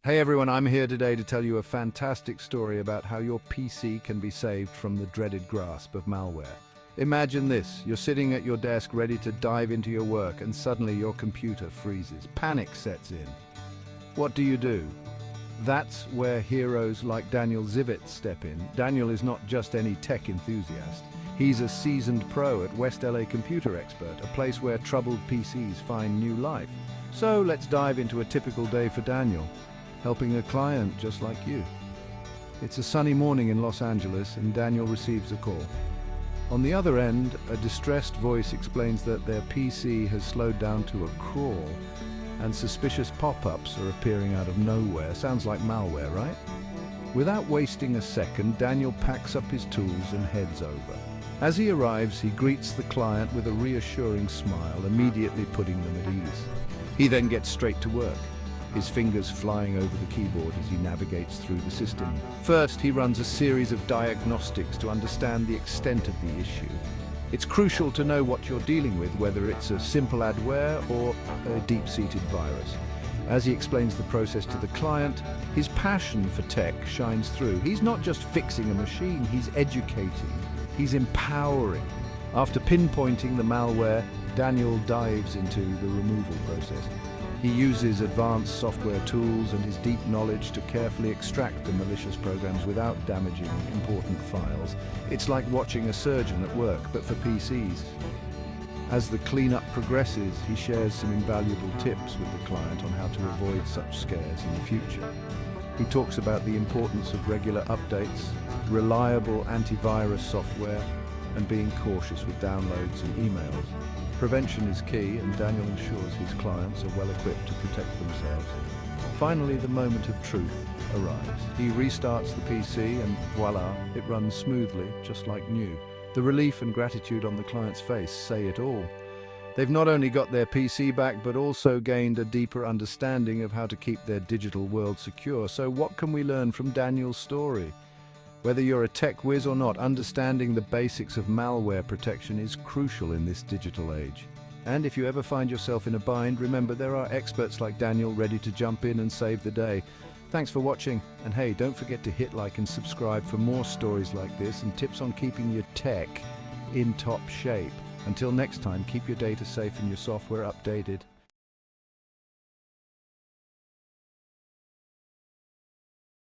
Hey everyone, I'm here today to tell you a fantastic story about how your PC can be saved from the dreaded grasp of malware. Imagine this, you're sitting at your desk ready to dive into your work and suddenly your computer freezes. Panic sets in. What do? That's where heroes like Daniel Zivetz step in. Daniel is not just any tech enthusiast. He's a seasoned pro at West LA Computer Expert, a place where troubled PCs find new life. So let's dive into a typical day for Daniel, helping a client just like you. It's a sunny morning in Los Angeles and Daniel receives a call. On the other end, a distressed voice explains that their PC has slowed down to a crawl and suspicious pop-ups are appearing out of nowhere. Sounds like malware, right? Without wasting a second, Daniel packs up his tools and heads over. As he arrives, he greets the client with a reassuring smile, immediately putting them at ease. He then gets straight to work, his fingers flying over the keyboard as he navigates through the system. First, he runs a series of diagnostics to understand the extent of the issue. It's crucial to know what you're dealing with, whether it's a simple adware or a deep-seated virus. As he explains the process to the client, his passion for tech shines through. He's not just fixing a machine, he's educating, he's empowering. After pinpointing the malware, Daniel dives into the removal process. He uses advanced software tools and his deep knowledge to carefully extract the malicious programs without damaging important files. It's like watching a surgeon at work, but for PCs. As the cleanup progresses, he shares some invaluable tips with the client on how to avoid such scares in the future. He talks about the importance of regular updates, reliable antivirus software, and being cautious with downloads and emails. Prevention is key, and Daniel ensures his clients are well equipped to protect themselves. Finally, the moment of truth arrives. He restarts the PC and voila, it runs smoothly, just like new. The relief and gratitude on the client's face say it all. They've not only got their PC back, but also gained a deeper understanding of how to keep their digital world secure. So what can we learn from Daniel's story? Whether you're a tech whiz or not, understanding the basics of malware protection is crucial in this digital age. And if you ever find yourself in a bind, remember there are experts like Daniel ready to jump in and save the day. Thanks for watching, and hey, don't forget to hit like and subscribe for more stories like this and tips on keeping your tech in top shape. Until next time, keep your data safe and your software updated.